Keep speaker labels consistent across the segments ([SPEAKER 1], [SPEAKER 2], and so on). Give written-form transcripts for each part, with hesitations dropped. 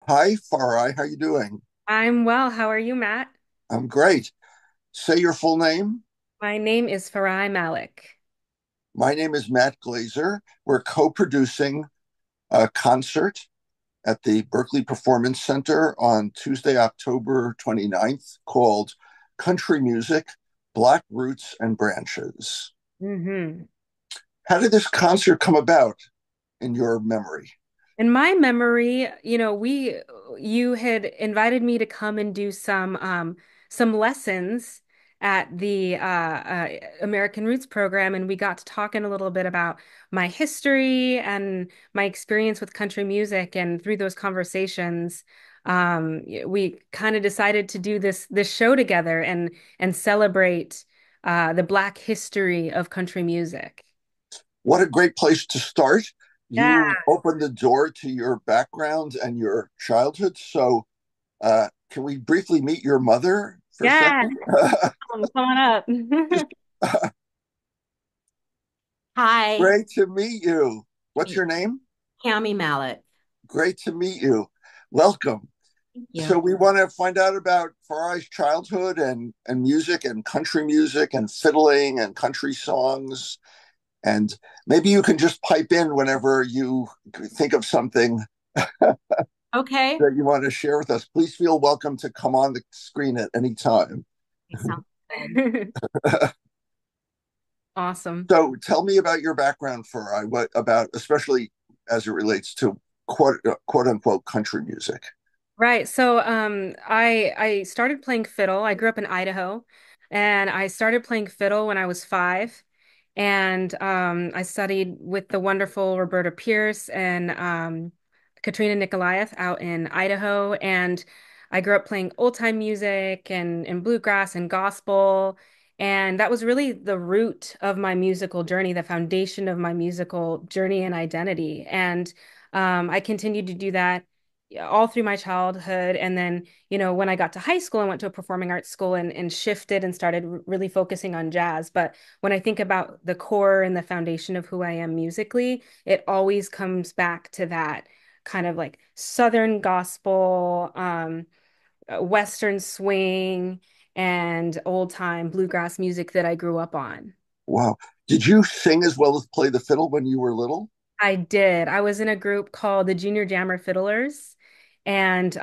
[SPEAKER 1] Hi, Farayi. How you doing?
[SPEAKER 2] I'm well. How are you, Matt?
[SPEAKER 1] I'm great. Say your full name.
[SPEAKER 2] My name is Farayi Malek.
[SPEAKER 1] My name is Matt Glaser. We're co-producing a concert at the Berkeley Performance Center on Tuesday, October 29th, called Country Music, Black Roots and Branches.
[SPEAKER 2] hmm
[SPEAKER 1] How did this concert come about in your memory?
[SPEAKER 2] In my memory, you had invited me to come and do some lessons at the American Roots program, and we got to talking a little bit about my history and my experience with country music. And through those conversations, we kind of decided to do this show together and celebrate the Black history of country music.
[SPEAKER 1] What a great place to start.
[SPEAKER 2] Yeah,
[SPEAKER 1] You opened the door to your background and your childhood. Can we briefly meet your mother for a
[SPEAKER 2] yeah.
[SPEAKER 1] second?
[SPEAKER 2] Come on up.
[SPEAKER 3] Hi,
[SPEAKER 1] Great to meet you. What's your name?
[SPEAKER 3] Cami Mallet.
[SPEAKER 1] Great to meet you. Welcome.
[SPEAKER 3] Thank
[SPEAKER 1] So
[SPEAKER 3] you.
[SPEAKER 1] we want to find out about Farai's childhood and music and country music and fiddling and country songs. And maybe you can just pipe in whenever you think of something
[SPEAKER 3] Okay.
[SPEAKER 1] that you want to share with us. Please feel welcome to come on the screen at any time.
[SPEAKER 3] Sounds good.
[SPEAKER 2] Awesome.
[SPEAKER 1] So tell me about your background, Farai. What about, especially as it relates to quote unquote country music?
[SPEAKER 2] Right. So I started playing fiddle. I grew up in Idaho and I started playing fiddle when I was 5. And I studied with the wonderful Roberta Pierce and Katrina Nikolaev out in Idaho. And I grew up playing old time music and bluegrass and gospel. And that was really the root of my musical journey, the foundation of my musical journey and identity. And I continued to do that all through my childhood. And then, when I got to high school, I went to a performing arts school and shifted and started really focusing on jazz. But when I think about the core and the foundation of who I am musically, it always comes back to that kind of like Southern gospel, Western swing, and old time bluegrass music that I grew up on.
[SPEAKER 1] Wow. Did you sing as well as play the fiddle when you were little?
[SPEAKER 2] I did. I was in a group called the Junior Jammer Fiddlers, and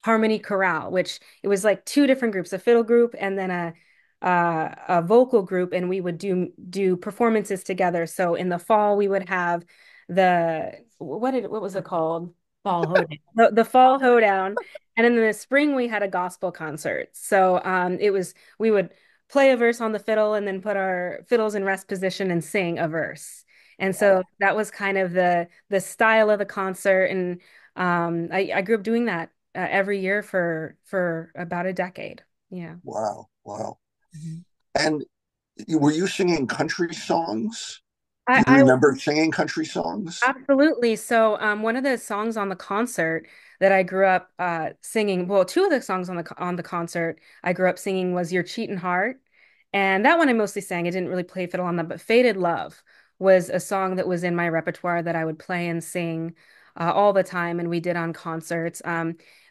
[SPEAKER 2] Harmony Chorale, which it was like two different groups, a fiddle group and then a vocal group, and we would do performances together. So in the fall we would have the what was it called?
[SPEAKER 3] Fall hoedown.
[SPEAKER 2] The fall hoedown, and in the spring we had a gospel concert. So it was we would play a verse on the fiddle and then put our fiddles in rest position and sing a verse. And so that was kind of the style of the concert, and I grew up doing that every year for about a decade. Yeah.
[SPEAKER 1] Wow. Wow.
[SPEAKER 2] Mhm.
[SPEAKER 1] And were you singing country songs? Do you
[SPEAKER 2] I
[SPEAKER 1] remember singing country songs?
[SPEAKER 2] Absolutely. So, one of the songs on the concert that I grew up singing, well, two of the songs on the concert I grew up singing was "Your Cheatin' Heart," and that one I mostly sang. I didn't really play fiddle on that, but "Faded Love" was a song that was in my repertoire that I would play and sing all the time, and we did on concerts.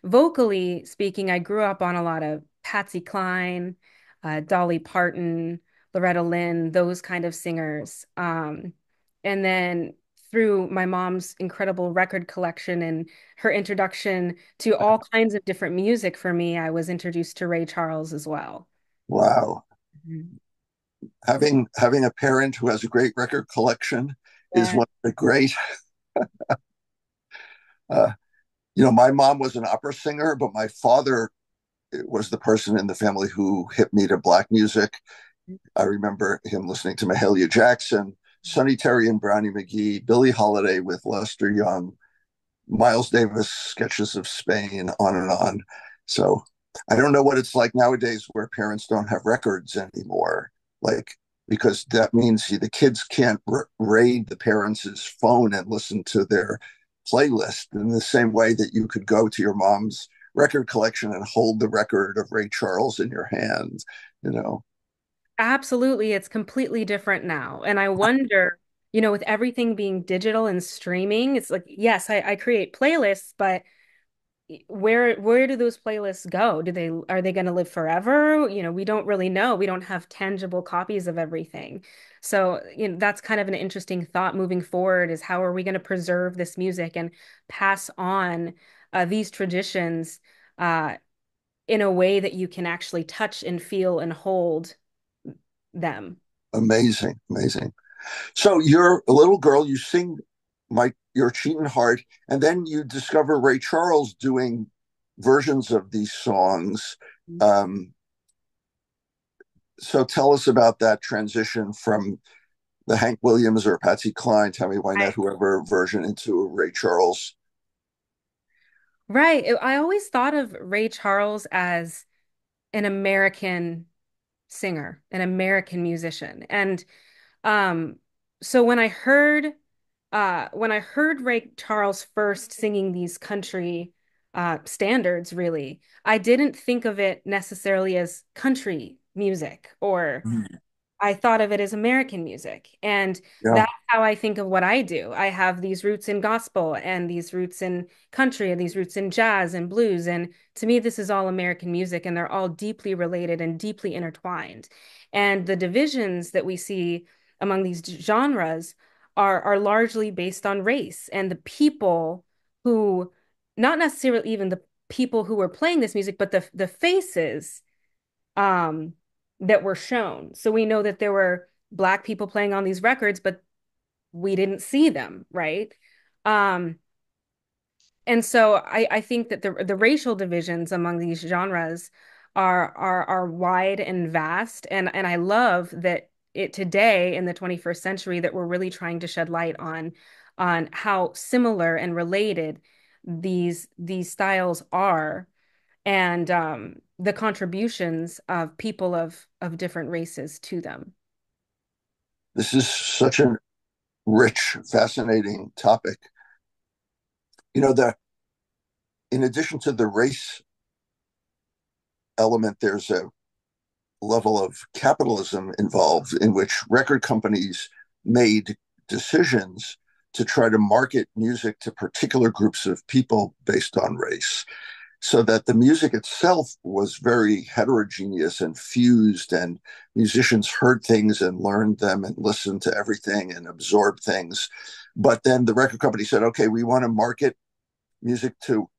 [SPEAKER 2] Vocally speaking, I grew up on a lot of Patsy Cline, Dolly Parton, Loretta Lynn, those kind of singers. And then through my mom's incredible record collection and her introduction to all kinds of different music for me, I was introduced to Ray Charles as well.
[SPEAKER 1] Wow.
[SPEAKER 2] Mhm.
[SPEAKER 1] Having a parent who has a great record collection is
[SPEAKER 2] Yeah.
[SPEAKER 1] one of the great. Uh, my mom was an opera singer, but my father was the person in the family who hit me to black music. I remember him listening to Mahalia Jackson, Sonny Terry and Brownie McGee, Billie Holiday with Lester Young, Miles Davis sketches of Spain, on and on. So I don't know what it's like nowadays where parents don't have records anymore. Like, because that means the kids can't raid the parents' phone and listen to their playlist in the same way that you could go to your mom's record collection and hold the record of Ray Charles in your hand, you know.
[SPEAKER 2] Absolutely, it's completely different now. And I wonder with everything being digital and streaming, it's like, yes, I create playlists, but where do those playlists go? Are they going to live forever? We don't really know. We don't have tangible copies of everything. So, that's kind of an interesting thought moving forward is how are we going to preserve this music and pass on these traditions uh, in a way that you can actually touch and feel and hold them.
[SPEAKER 1] Amazing, amazing. So you're a little girl, you sing You're Cheating Heart, and then you discover Ray Charles doing versions of these songs. Um, so tell us about that transition from the Hank Williams or Patsy Cline, Tammy Wynette,
[SPEAKER 2] Right.
[SPEAKER 1] whoever version into Ray Charles.
[SPEAKER 2] Right. I always thought of Ray Charles as an American singer, an American musician. And um, so when I heard Ray Charles first singing these country standards, really, I didn't think of it necessarily as country music or I thought of it as American music. And
[SPEAKER 1] Yeah,
[SPEAKER 2] that's how I think of what I do. I have these roots in gospel and these roots in country and these roots in jazz and blues. And to me, this is all American music and they're all deeply related and deeply intertwined. And the divisions that we see among these genres are largely based on race and the people who, not necessarily even the people who were playing this music, but the faces um, that were shown. So we know that there were Black people playing on these records, but we didn't see them, right? Um, and so I think that the racial divisions among these genres are wide and vast, and I love that it today in the 21st century that we're really trying to shed light on how similar and related these styles are and the contributions of people of different races to them.
[SPEAKER 1] this is such a rich, fascinating topic. The in addition to the race element, there's a level of capitalism involved in which record companies made decisions to try to market music to particular groups of people based on race, so that the music itself was very heterogeneous and fused, and musicians heard things and learned them and listened to everything and absorbed things. But then the record company said, okay, we want to market music to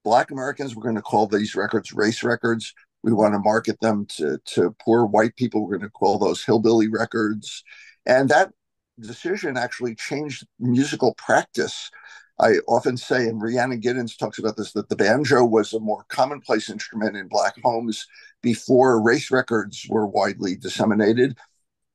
[SPEAKER 1] Black Americans. We're going to call these records race records. We want to market them to poor white people. We're going to call those hillbilly records. And that decision actually changed musical practice. I often say, and Rhiannon Giddens talks about this, that the banjo was a more commonplace instrument in Black homes before race records were widely disseminated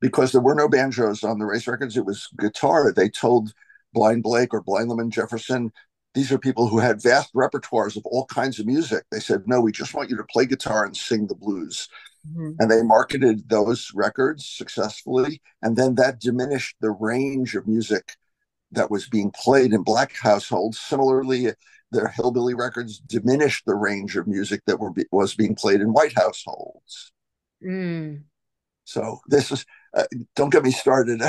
[SPEAKER 1] because there were no banjos on the race records. It was guitar. They told Blind Blake or Blind Lemon Jefferson, these are people who had vast repertoires of all kinds of music. They said, no, we just want you to play guitar and sing the blues.
[SPEAKER 3] Mhm.
[SPEAKER 1] And they marketed those records successfully. And then that diminished the range of music that was being played in Black households. Similarly, their hillbilly records diminished the range of music that was being played in white households.
[SPEAKER 2] Mm.
[SPEAKER 1] So this is, don't get me started.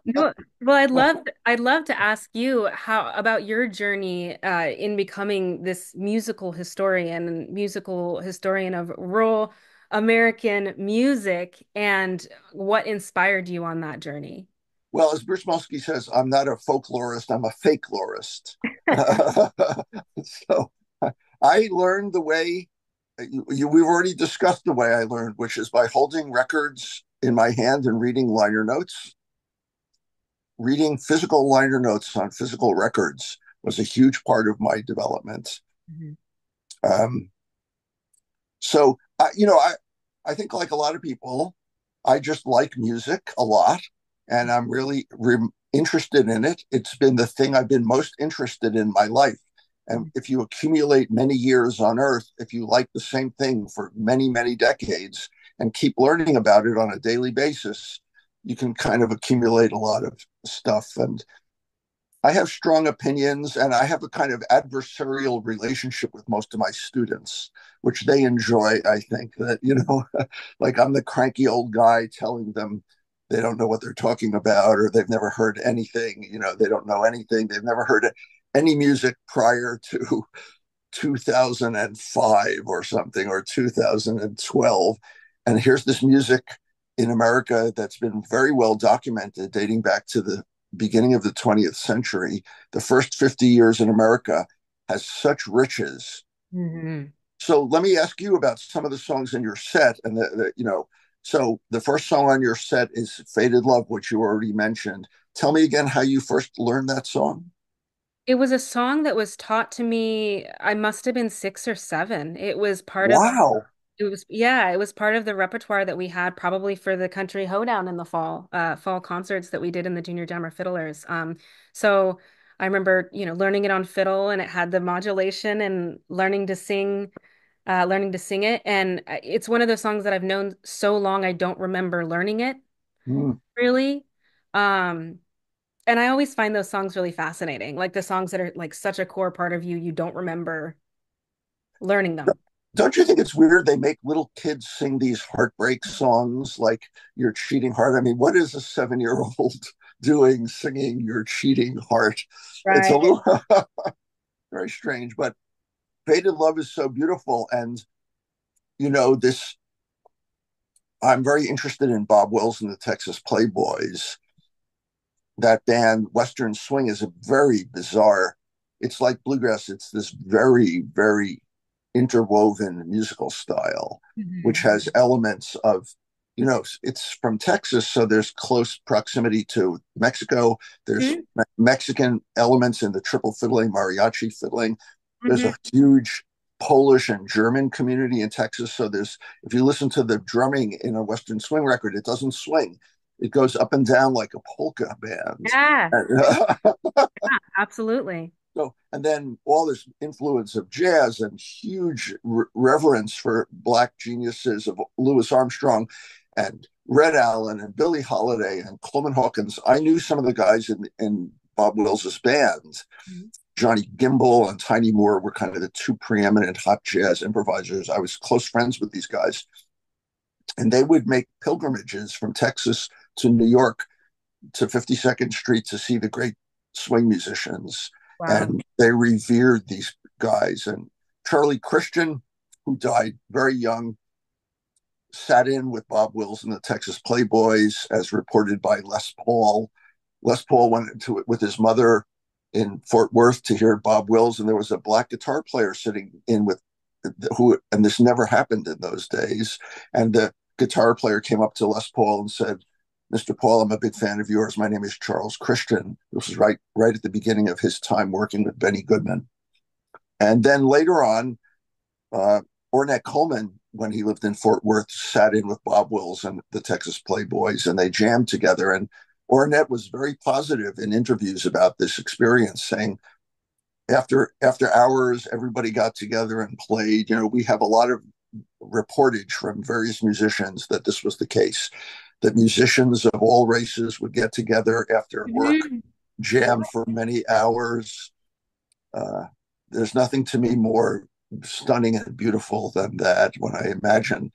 [SPEAKER 2] No, well, I'd love to ask you how about your journey in becoming this musical historian and musical historian of rural American music and what inspired you on that journey.
[SPEAKER 1] Well, as Bruce Molsky says, I'm not a folklorist, I'm a fake lorist. So I learned the way we've already discussed the way I learned, which is by holding records in my hand and reading liner notes. Reading physical liner notes on physical records was a huge part of my development.
[SPEAKER 2] Mhm.
[SPEAKER 1] Um, so I think like a lot of people, I just like music a lot, and I'm really interested in it. It's been the thing I've been most interested in my life. And if you accumulate many years on Earth, if you like the same thing for many, many decades and keep learning about it on a daily basis, you can kind of accumulate a lot of stuff. And I have strong opinions, and I have a kind of adversarial relationship with most of my students, which they enjoy. I think that, like I'm the cranky old guy telling them they don't know what they're talking about, or they've never heard anything. They don't know anything. They've never heard any music prior to 2005 or something, or 2012. And here's this music in America that's been very well documented, dating back to the beginning of the 20th century. The first 50 years in America has such riches.
[SPEAKER 2] Hmm.
[SPEAKER 1] So let me ask you about some of the songs in your set. And so the first song on your set is Faded Love, which you already mentioned. Tell me again how you first learned that song.
[SPEAKER 2] It was a song that was taught to me, I must have been 6 or 7. It was part of
[SPEAKER 1] Wow.
[SPEAKER 2] yeah, it was part of the repertoire that we had probably for the country hoedown in the fall concerts that we did in the Junior Jammer Fiddlers. So I remember, learning it on fiddle, and it had the modulation, and learning to sing it. And it's one of those songs that I've known so long I don't remember learning it
[SPEAKER 1] Mm.
[SPEAKER 2] really. Um, and I always find those songs really fascinating, like the songs that are like such a core part of you, you don't remember learning them.
[SPEAKER 1] Don't you think it's weird they make little kids sing these heartbreak songs like "You're Cheating Heart"? I mean, what is a 7-year old doing singing "You're Cheating Heart"? It's a
[SPEAKER 2] Right.
[SPEAKER 1] little very strange, but "Faded Love" is so beautiful. And this, I'm very interested in Bob Wills and the Texas Playboys. That band, Western Swing, is a very bizarre. It's like bluegrass. It's this very, very interwoven musical style, which
[SPEAKER 2] Mhm.
[SPEAKER 1] has elements of, it's from Texas, so there's close proximity to Mexico. There's
[SPEAKER 2] Mhm.
[SPEAKER 1] Mexican elements in the triple fiddling, mariachi fiddling. There's
[SPEAKER 2] Mhm.
[SPEAKER 1] a huge Polish and German community in Texas. So if you listen to the drumming in a Western swing record, it doesn't swing. It goes up and down like a polka band.
[SPEAKER 2] Yeah,
[SPEAKER 1] And,
[SPEAKER 2] yeah, absolutely.
[SPEAKER 1] and then all this influence of jazz and huge reverence for black geniuses of Louis Armstrong and Red Allen and Billie Holiday and Coleman Hawkins. I knew some of the guys in Bob Wills's band.
[SPEAKER 2] Mhm.
[SPEAKER 1] Johnny Gimbel and Tiny Moore were kind of the two preeminent hot jazz improvisers. I was close friends with these guys, and they would make pilgrimages from Texas to New York to 52nd Street to see the great swing musicians.
[SPEAKER 2] Wow.
[SPEAKER 1] And they revered these guys. And Charlie Christian, who died very young, sat in with Bob Wills and the Texas Playboys, as reported by Les Paul. Les Paul went into it with his mother in Fort Worth to hear Bob Wills, and there was a black guitar player sitting in with who, and this never happened in those days. And the guitar player came up to Les Paul and said, "Mr. Paul, I'm a big fan of yours. My name is Charles Christian." This was right at the beginning of his time working with Benny Goodman. And then later on, uh, Ornette Coleman, when he lived in Fort Worth, sat in with Bob Wills and the Texas Playboys, and they jammed together. And Ornette was very positive in interviews about this experience, saying, after hours, everybody got together and played. We have a lot of reportage from various musicians that this was the case, that musicians of all races would get together after work,
[SPEAKER 2] Mhm.
[SPEAKER 1] jam for many hours. Uh, there's nothing to me more stunning and beautiful than that when I imagine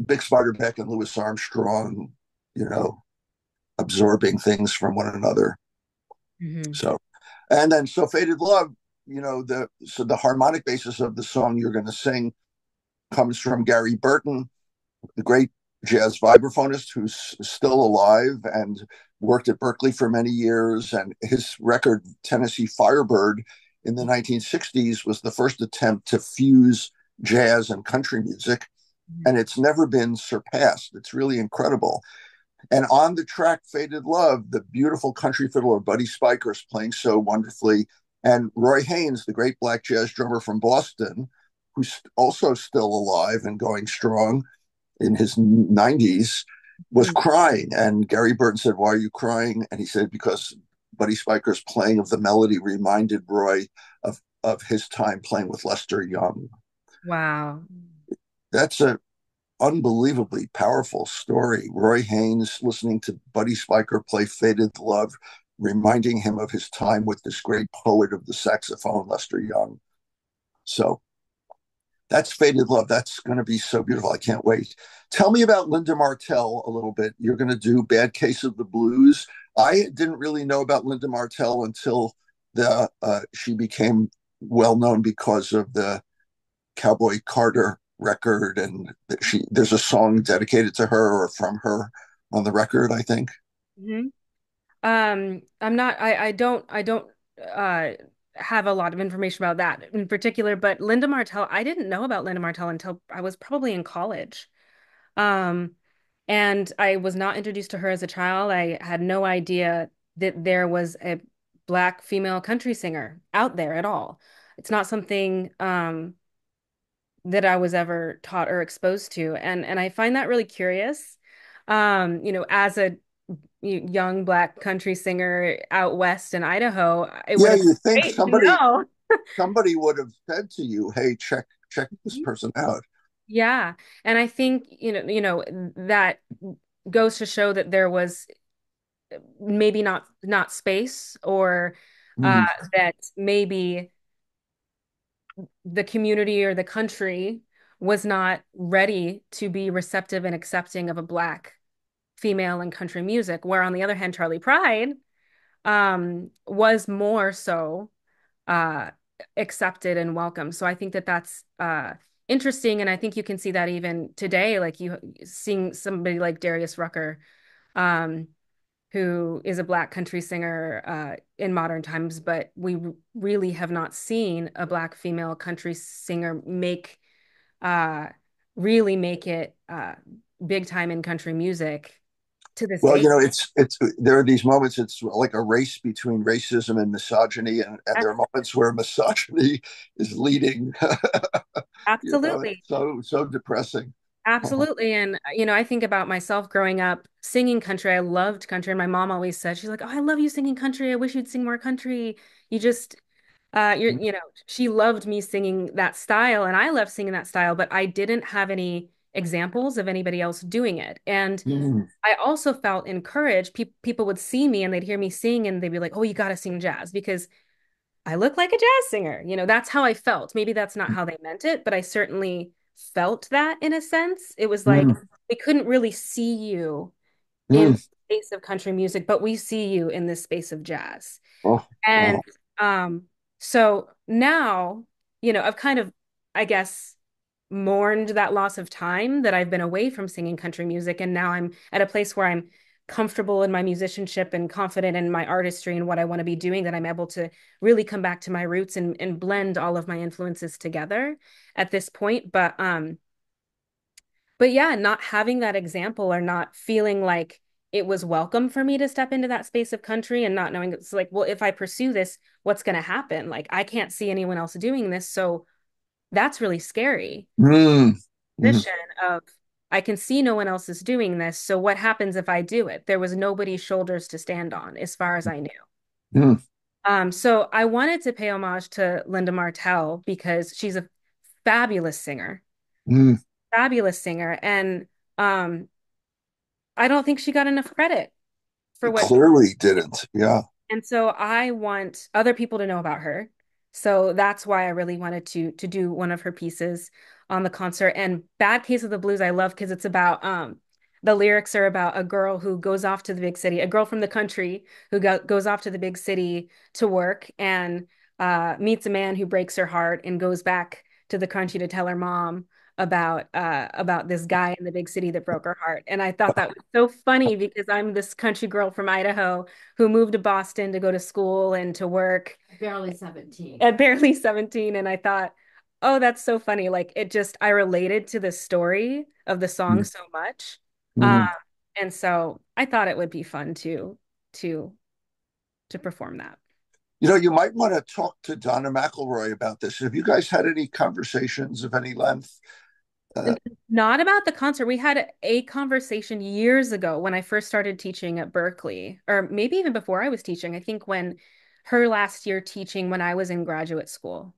[SPEAKER 1] Bix Beiderbecke and Louis Armstrong, you know, absorbing things from one another.
[SPEAKER 2] Mhm.
[SPEAKER 1] So, and then so Faded Love, the harmonic basis of the song you're going to sing comes from Gary Burton, the great jazz vibraphonist who's still alive and worked at Berkeley for many years. And his record, Tennessee Firebird, in the 1960s was the first attempt to fuse jazz and country music. And it's never been surpassed. It's really incredible. And on the track Faded Love, the beautiful country fiddler Buddy Spicher is playing so wonderfully. And Roy Haynes, the great black jazz drummer from Boston, who's also still alive and going strong in his 90s, was
[SPEAKER 2] Mhm.
[SPEAKER 1] crying. And Gary Burton said, "Why are you crying?" And he said, "Because Buddy Spicher's playing of the melody reminded Roy of his time playing with Lester Young."
[SPEAKER 2] Wow.
[SPEAKER 1] That's a unbelievably powerful story. Roy Haynes listening to Buddy Spicher play Faded Love, reminding him of his time with this great poet of the saxophone, Lester Young. So That's Faded Love. That's going to be so beautiful. I can't wait. Tell me about Linda Martell a little bit. You're going to do Bad Case of the Blues. I didn't really know about Linda Martell until the she became well known because of the Cowboy Carter record, and there's a song dedicated to her or from her on the record, I think.
[SPEAKER 2] Mhm. I'm not, I don't, uh, have a lot of information about that in particular, but Linda Martell, I didn't know about Linda Martell until I was probably in college. Um, and I was not introduced to her as a child. I had no idea that there was a black female country singer out there at all. It's not something, that I was ever taught or exposed to. And I find that really curious. As a young black country singer out west in Idaho, it would
[SPEAKER 1] Yeah,
[SPEAKER 2] have
[SPEAKER 1] you
[SPEAKER 2] been
[SPEAKER 1] think
[SPEAKER 2] great to know.
[SPEAKER 1] somebody would have said to you, "Hey, check this person out."
[SPEAKER 2] Yeah. And I think, that goes to show that there was maybe not space, or uh,
[SPEAKER 1] Mm,
[SPEAKER 2] that maybe the community or the country was not ready to be receptive and accepting of a black female in country music. Where on the other hand, Charlie Pride was more so uh, accepted and welcome. So I think that that's interesting, and I think you can see that even today, like you seeing somebody like Darius Rucker, um, who is a black country singer in modern times, but we really have not seen a black female country singer uh, really make it big time in country music to this
[SPEAKER 1] well,
[SPEAKER 2] day.
[SPEAKER 1] it's there are these moments. It's like a race between racism and misogyny, and there are moments where misogyny is leading.
[SPEAKER 2] Absolutely.
[SPEAKER 1] It's so depressing.
[SPEAKER 2] Absolutely. And, I think about myself growing up singing country. I loved country. And my mom always said, she's like, oh, I love you singing country. I wish you'd sing more country. You just, she loved me singing that style. And I love singing that style, but I didn't have any examples of anybody else doing it. And
[SPEAKER 1] Mm,
[SPEAKER 2] I also felt encouraged. People would see me and they'd hear me sing and they'd be like, oh, you got to sing jazz because I look like a jazz singer. That's how I felt. Maybe that's not how they meant it, but I certainly felt that in a sense. It was like
[SPEAKER 1] mm,
[SPEAKER 2] we couldn't really see you in
[SPEAKER 1] mm.
[SPEAKER 2] the space of country music, but we see you in this space of jazz.
[SPEAKER 1] Oh,
[SPEAKER 2] And
[SPEAKER 1] wow.
[SPEAKER 2] um, so now, I've kind of, I guess, mourned that loss of time that I've been away from singing country music. And now I'm at a place where I'm comfortable in my musicianship and confident in my artistry and what I want to be doing, that I'm able to really come back to my roots and blend all of my influences together at this point. But yeah, not having that example or not feeling like it was welcome for me to step into that space of country, and not knowing it's like, well, if I pursue this, what's going to happen? Like, I can't see anyone else doing this. So that's really scary.
[SPEAKER 1] Mm, mm,
[SPEAKER 2] Position of, I can see no one else is doing this. So what happens if I do it? There was nobody's shoulders to stand on, as far as I knew.
[SPEAKER 1] mm,
[SPEAKER 2] So I wanted to pay homage to Linda Martell because she's a fabulous singer,
[SPEAKER 1] mm.
[SPEAKER 2] fabulous singer. And um, I don't think she got enough credit for
[SPEAKER 1] It
[SPEAKER 2] what.
[SPEAKER 1] clearly didn't. Yeah.
[SPEAKER 2] And so I want other people to know about her. So that's why I really wanted to do one of her pieces on the concert. And Bad Case of the Blues, I love because it's about the lyrics are about a girl who goes off to the big city, a girl from the country who goes off to the big city to work, and meets a man who breaks her heart and goes back to the country to tell her mom about this guy in the big city that broke her heart. And I thought that was so funny because I'm this country girl from Idaho who moved to Boston to go to school and to work
[SPEAKER 3] Barely 17.
[SPEAKER 2] at barely 17. And I thought, oh, that's so funny. Like I related to the story of the song
[SPEAKER 1] Mm,
[SPEAKER 2] so much. Um,
[SPEAKER 1] mm.
[SPEAKER 2] and so I thought it would be fun to to perform that.
[SPEAKER 1] You might want to talk to Donna McElroy about this. Have you guys had any conversations of any length? Uh,
[SPEAKER 2] And not about the concert. We had a conversation years ago when I first started teaching at Berkeley, or maybe even before I was teaching. I think when her last year teaching when I was in graduate school.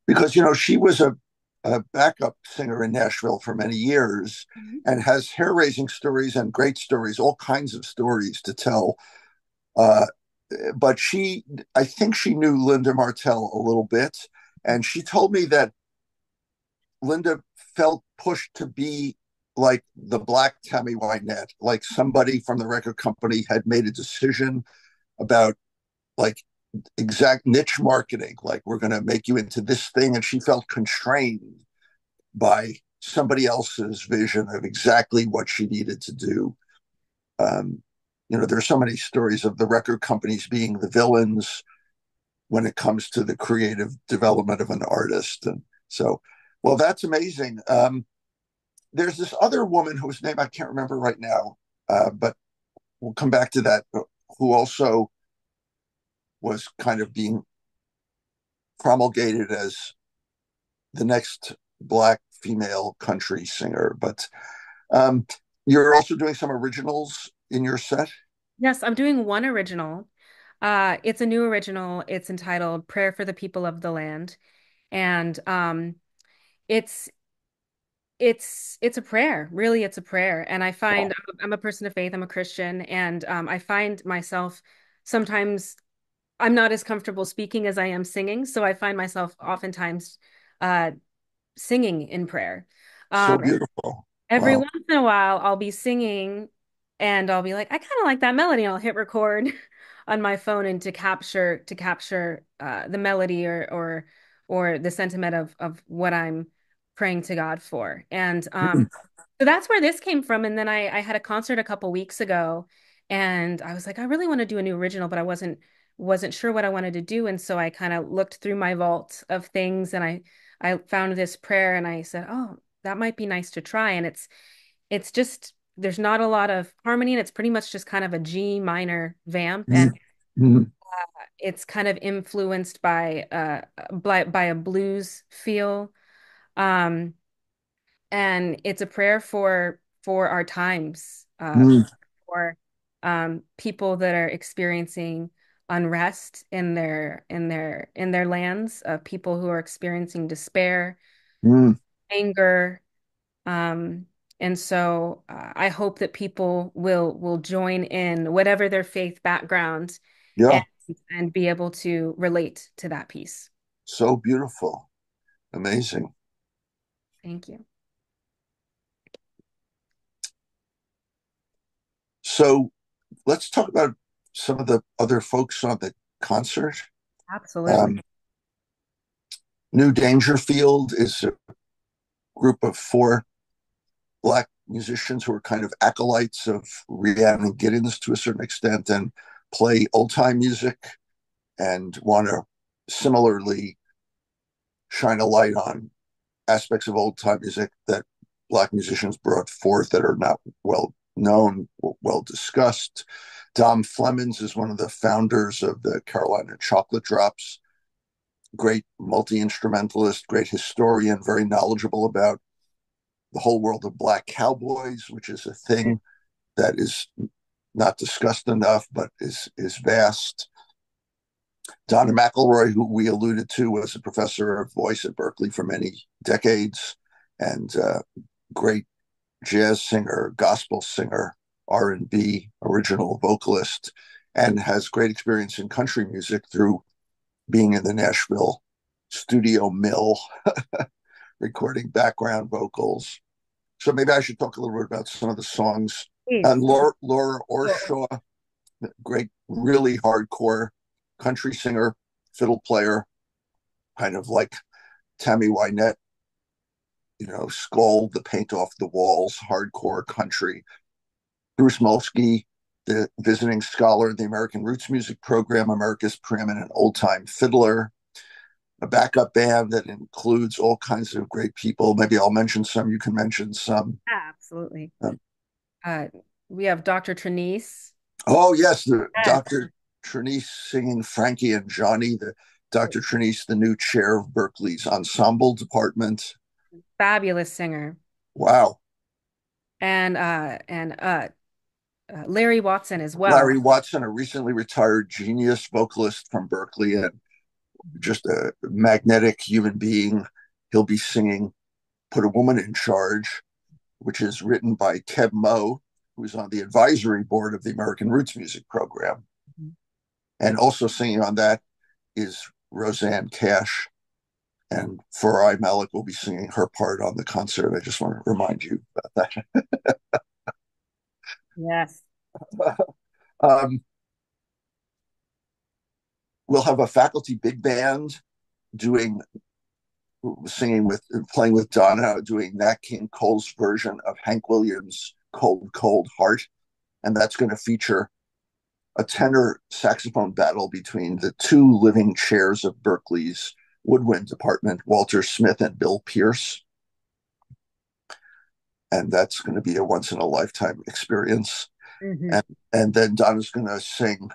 [SPEAKER 1] because she was a backup singer in Nashville for many years
[SPEAKER 2] Mhm.
[SPEAKER 1] and has hair-raising stories and great stories, all kinds of stories to tell. Uh, but I think she knew Linda Martell a little bit, and she told me that Linda felt pushed to be like the Black Tammy Wynette, like somebody from the record company had made a decision about like exact niche marketing, like we're going to make you into this thing, and she felt constrained by somebody else's vision of exactly what she needed to do. Um, there's so many stories of the record companies being the villains when it comes to the creative development of an artist. And so, well, that's amazing. There's this other woman whose name I can't remember right now, but we'll come back to that, who also was kind of being promulgated as the next Black female country singer. But um, you're also doing some originals in your set.
[SPEAKER 2] Yes, I'm doing one original. It's a new original. It's entitled Prayer for the People of the Land. And it's it's a prayer. Really, it's a prayer. And I find
[SPEAKER 1] Wow.
[SPEAKER 2] I'm a person of faith, I'm a Christian, and I find myself sometimes I'm not as comfortable speaking as I am singing. So I find myself oftentimes uh singing in prayer.
[SPEAKER 1] So
[SPEAKER 2] Um,
[SPEAKER 1] beautiful.
[SPEAKER 2] Every
[SPEAKER 1] Wow.
[SPEAKER 2] once in a while, I'll be singing and I'll be like, I kind of like that melody. And I'll hit record on my phone and to capture the melody or the sentiment of what I'm praying to God for. And
[SPEAKER 1] Mm,
[SPEAKER 2] so that's where this came from. And then I had a concert a couple weeks ago, and I was like, I really want to do a new original, but I wasn't sure what I wanted to do. And so I kind of looked through my vault of things, and I found this prayer, and I said, oh, that might be nice to try. And it's just there's not a lot of harmony, and it's pretty much just kind of a G minor vamp,
[SPEAKER 1] mm,
[SPEAKER 2] and
[SPEAKER 1] mm,
[SPEAKER 2] it's kind of influenced by a blues feel. Um, and it's a prayer for our times,
[SPEAKER 1] mm,
[SPEAKER 2] for people that are experiencing unrest in their lands, people who are experiencing despair,
[SPEAKER 1] mm.
[SPEAKER 2] anger. Um, and so I hope that people will join in whatever their faith background and
[SPEAKER 1] Yeah.
[SPEAKER 2] and be able to relate to that piece.
[SPEAKER 1] So beautiful. Amazing.
[SPEAKER 2] Thank you.
[SPEAKER 1] So let's talk about some of the other folks on the concert.
[SPEAKER 2] Absolutely.
[SPEAKER 1] Um, New Dangerfield is a group of four Black musicians who are kind of acolytes of Rhiannon Giddens to a certain extent and play old time music and want to similarly shine a light on aspects of old time music that Black musicians brought forth that are not well known, well discussed. Dom Flemons is one of the founders of the Carolina Chocolate Drops, great multi instrumentalist, great historian, very knowledgeable about the whole world of Black cowboys, which is a thing that is not discussed enough, but is vast. Donna McElroy, who we alluded to, was a professor of voice at Berkeley for many decades, and great jazz singer, gospel singer, R&B original vocalist, and has great experience in country music through being in the Nashville studio mill, recording background vocals. So maybe I should talk a little bit about some of the songs. And
[SPEAKER 2] Please.
[SPEAKER 1] Laura Orshaw, great, really hardcore country singer, fiddle player, kind of like Tammy Wynette, Skull, the paint off the walls, hardcore country. Bruce Molsky, the visiting scholar of the American Roots Music Program, America's preeminent old time fiddler, a backup band that includes all kinds of great people. Maybe I'll mention some, you can mention some.
[SPEAKER 2] Yeah, absolutely.
[SPEAKER 1] Um,
[SPEAKER 2] Uh, we have Dr. Trinice.
[SPEAKER 1] oh, yes, the
[SPEAKER 2] Yes.
[SPEAKER 1] Dr. Trinice singing Frankie and Johnny, the Dr. Trinice, the new chair of Berkeley's ensemble department.
[SPEAKER 2] Fabulous singer.
[SPEAKER 1] Wow.
[SPEAKER 2] And Larry Watson as well.
[SPEAKER 1] Larry Watson, a recently retired genius vocalist from Berkeley and just a magnetic human being. He'll be singing Put a Woman in Charge, which is written by Keb Mo, who's on the advisory board of the American Roots Music Program.
[SPEAKER 2] Mhm.
[SPEAKER 1] And also singing on that is Roseanne Cash. And Farayi Malek will be singing her part on the concert. I just want to remind you about
[SPEAKER 2] Yes.
[SPEAKER 1] that. um, we'll have a faculty big band doing singing with playing with Donna, doing Nat King Cole's version of Hank Williams' "Cold Cold Heart," and that's going to feature a tenor saxophone battle between the two living chairs of Berklee's woodwind department, Walter Smith and Bill Pierce. And that's going to be a once in a lifetime experience.
[SPEAKER 2] Hmm.
[SPEAKER 1] And, and then Donna's going to sing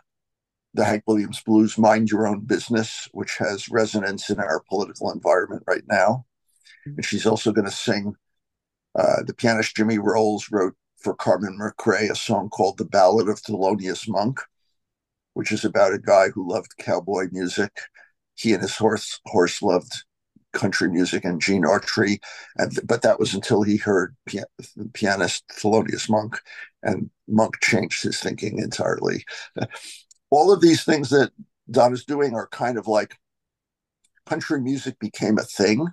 [SPEAKER 1] the Hank Williams blues, Mind Your Own Business, which has resonance in our political environment right now. And she's also going to sing the pianist Jimmy Rolls wrote for Carmen McRae a song called The Ballad of Thelonious Monk, which is about a guy who loved cowboy music. He and his horse loved country music and Gene Autry, but that was until he heard pianist Thelonious Monk, and Monk changed his thinking entirely. All of these things that Don is doing are kind of like country music became a thing,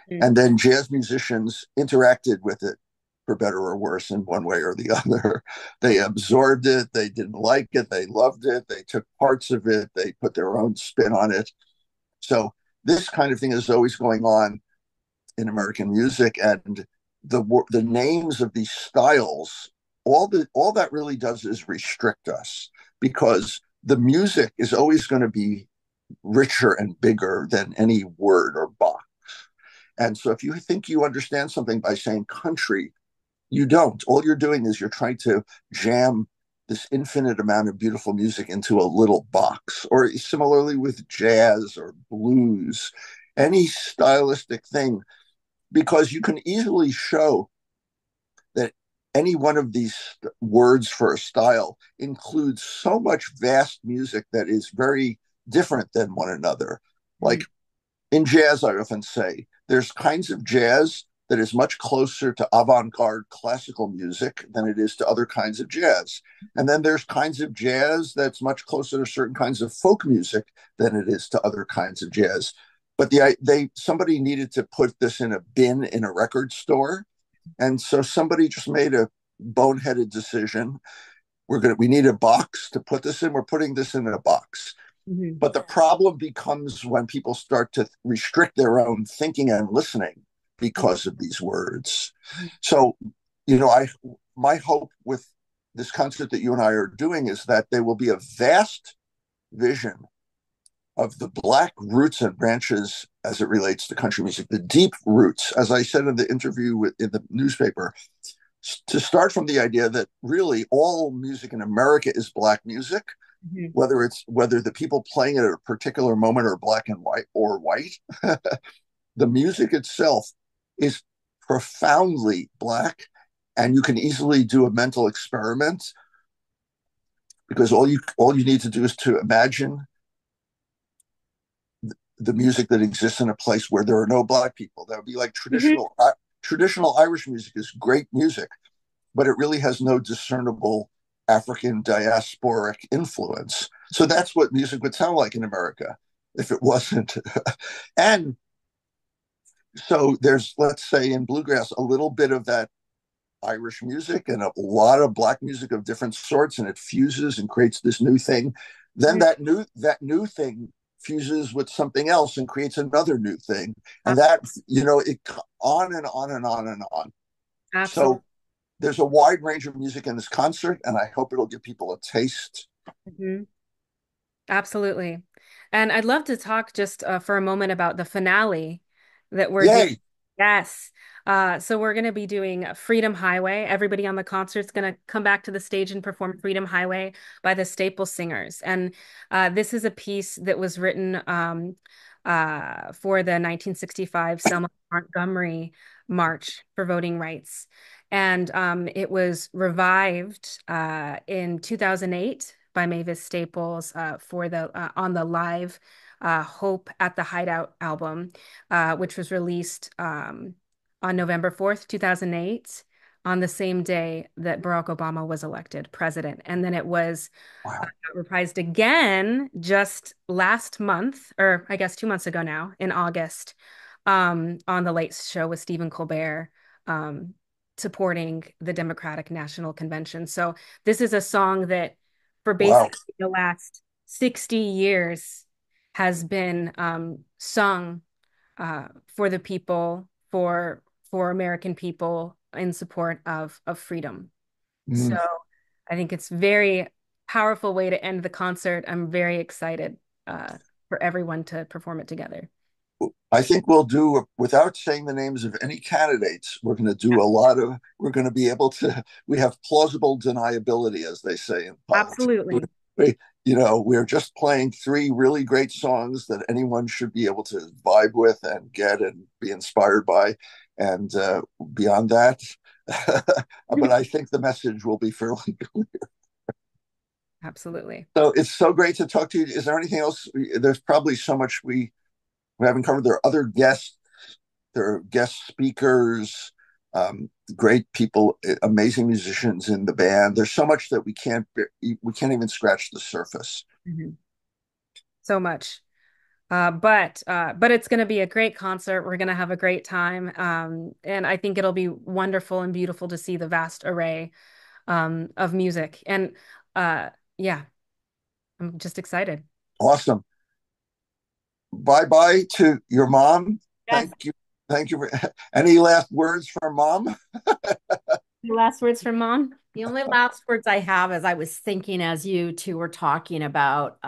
[SPEAKER 1] and then jazz musicians interacted with it for better or worse in one way or the other. They absorbed it, they didn't like it, they loved it, they took parts of it, they put their own spin on it. So this kind of thing is always going on in American music, and the names of these styles, all that really does is restrict us, because the music is always going to be richer and bigger than any word or box. And so if you think you understand something by saying country, you don't. All you're doing is you're trying to jam this infinite amount of beautiful music into a little box. Or similarly with jazz or blues, any stylistic thing, because you can easily show that any one of these words for a style includes so much vast music that is very different than one another. Like in jazz, I often say there's kinds of jazz that is much closer to avant-garde classical music than it is to other kinds of jazz. And then there's kinds of jazz that's much closer to certain kinds of folk music than it is to other kinds of jazz. But somebody needed to put this in a bin in a record store, and so somebody just made a boneheaded decision. We need a box to put this in. We're putting this in a box.
[SPEAKER 2] Hmm.
[SPEAKER 1] But the problem becomes when people start to restrict their own thinking and listening because of these words. So, my hope with this concert that you and I are doing is that there will be a vast vision of the Black roots and branches as it relates to country music, the deep roots. As I said in the interview in the newspaper, to start from the idea that really all music in America is Black music,
[SPEAKER 2] Hmm.
[SPEAKER 1] whether the people playing it at a particular moment are black and white or white. The music itself is profoundly Black, and you can easily do a mental experiment, because all you need to do is to imagine the music that exists in a place where there are no Black people. That would be like
[SPEAKER 2] Hmm.
[SPEAKER 1] traditional Irish music is great music, but it really has no discernible African diasporic influence. So that's what music would sound like in America if it wasn't. And so there's, let's say, in bluegrass, a little bit of that Irish music and a lot of Black music of different sorts, and it fuses and creates this new thing. Then that new thing fuses with something else and creates another new thing, and that it on and on and on and on.
[SPEAKER 2] Absolutely.
[SPEAKER 1] So there's a wide range of music in this concert, and I hope it'll give people a taste.
[SPEAKER 2] Hmm. Absolutely. And I'd love to talk just for a moment about the finale that we're doing.
[SPEAKER 1] Yay!
[SPEAKER 2] Yes. So we're going to be doing Freedom Highway. Everybody on the concert's going to come back to the stage and perform Freedom Highway by the Staple Singers. And this is a piece that was written for the 1965 Selma Montgomery March for Voting Rights. And it was revived in 2008 by Mavis Staples for the on the live Hope at the Hideout album, which was released on November 4th, 2008, on the same day that Barack Obama was elected president. And then it was
[SPEAKER 1] Wow.
[SPEAKER 2] reprised again just last month, or I guess 2 months ago now, in August, on the Late Show with Stephen Colbert, um, supporting the Democratic National Convention. So this is a song that for
[SPEAKER 1] Wow.
[SPEAKER 2] basically the last 60 years has been sung for the people, for American people in support of freedom. So
[SPEAKER 1] Mm.
[SPEAKER 2] I think it's very powerful way to end the concert. I'm very excited for everyone to perform it together.
[SPEAKER 1] I think we'll do, without saying the names of any candidates, we're going to be able to, we have plausible deniability, as they say in politics.
[SPEAKER 2] Absolutely.
[SPEAKER 1] We, we're just playing three really great songs that anyone should be able to vibe with and get and be inspired by. And beyond that, but I think the message will be fairly clear.
[SPEAKER 2] Absolutely.
[SPEAKER 1] So it's so great to talk to you. Is there anything else? There's probably so much we haven't covered. There are other guests, there are guest speakers, great people, amazing musicians in the band. There's so much that we can't even scratch the surface.
[SPEAKER 2] Mhm. So much. But it's going to be a great concert. We're going to have a great time. And I think it'll be wonderful and beautiful to see the vast array of music. And uh, yeah, I'm just excited.
[SPEAKER 1] Awesome. Bye bye to your mom.
[SPEAKER 3] Yes.
[SPEAKER 1] Thank you. Thank you. Any last words from mom?
[SPEAKER 2] Any last words from Mom?
[SPEAKER 3] The only last words I have is I was thinking as you two were talking about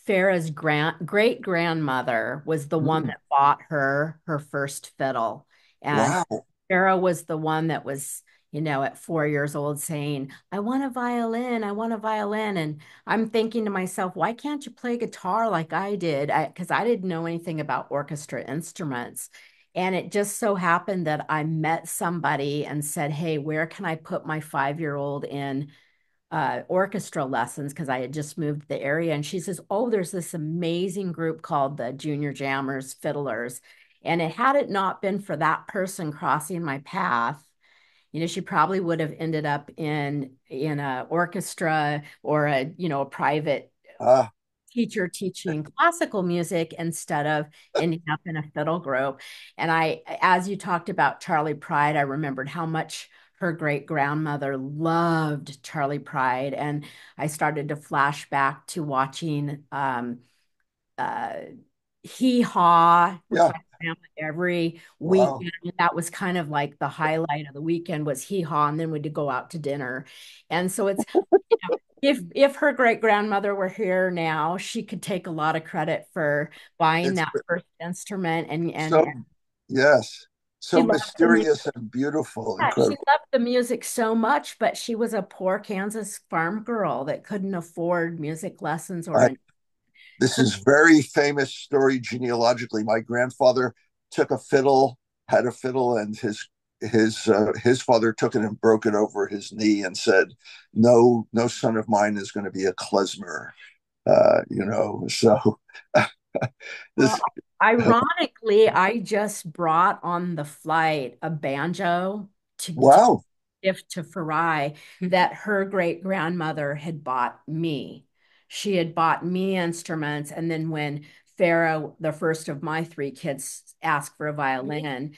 [SPEAKER 3] Farah's great grandmother was the one
[SPEAKER 1] Mm,
[SPEAKER 3] that bought her first fiddle. And
[SPEAKER 1] wow.
[SPEAKER 3] Farah was the one that was, at 4 years old saying, I want a violin, I want a violin. And I'm thinking to myself, why can't you play guitar like I did? Because I didn't know anything about orchestra instruments. And it just so happened that I met somebody and said, hey, where can I put my 5-year-old in orchestra lessons because I had just moved to the area. And she says, oh, there's this amazing group called the Junior Jammers Fiddlers. And had it not been for that person crossing my path, she probably would have ended up in a orchestra or a private
[SPEAKER 1] Ah,
[SPEAKER 3] teacher teaching classical music instead of ending up in a fiddle group. And as you talked about Charlie Pride, I remembered how much her great grandmother loved Charlie Pride. And I started to flash back to watching uh, Hee Haw with
[SPEAKER 1] yeah.
[SPEAKER 3] my family every
[SPEAKER 1] Wow.
[SPEAKER 3] weekend. That was kind of like the highlight of the weekend was Hee Haw, and then we'd go out to dinner. And so it's, if her great grandmother were here now, she could take a lot of credit for buying
[SPEAKER 1] It's
[SPEAKER 3] that first instrument and
[SPEAKER 1] so, yes,
[SPEAKER 3] she
[SPEAKER 1] so
[SPEAKER 3] loved the music.
[SPEAKER 1] mysterious and beautiful,
[SPEAKER 3] Yeah, she
[SPEAKER 1] incredible.
[SPEAKER 3] loved the music so much, but she was a poor Kansas farm girl that couldn't afford music lessons or
[SPEAKER 1] I,
[SPEAKER 3] an
[SPEAKER 1] this is very famous story genealogically. My grandfather took a fiddle, had a fiddle, and his father took it and broke it over his knee and said, "No, no son of mine is going to be a klezmer." So
[SPEAKER 3] Well,
[SPEAKER 1] this.
[SPEAKER 3] ironically, I just brought on the flight a banjo to
[SPEAKER 1] Wow,
[SPEAKER 3] gift to Farayi that her great grandmother had bought me. She had bought me instruments, and then when Farah, the first of my three kids, asked for a violin,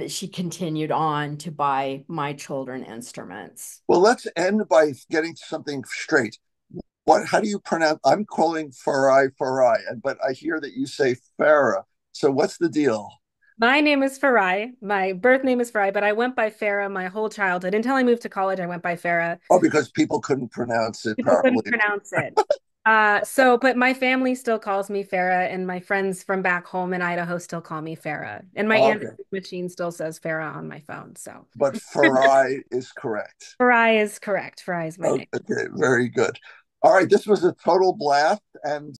[SPEAKER 3] she continued on to buy my children instruments.
[SPEAKER 1] well, let's end by getting something straight. What? How do you pronounce? I'm calling Farai, but I hear that you say Farah. So what's the deal?
[SPEAKER 2] My name is Farayi. My birth name is Farayi, but I went by Farah my whole childhood. Until I moved to college, I went by Farah.
[SPEAKER 1] Oh, because people couldn't pronounce it
[SPEAKER 2] People couldn't
[SPEAKER 1] properly.
[SPEAKER 2] pronounce it. But my family still calls me Farah, and my friends from back home in Idaho still call me Farah. And my
[SPEAKER 1] Okay,
[SPEAKER 2] answering machine still says Farah on my phone. So
[SPEAKER 1] but Farai is correct.
[SPEAKER 2] Farayi is correct. Farayi is my name.
[SPEAKER 1] Okay, very good. All right, this was a total blast, and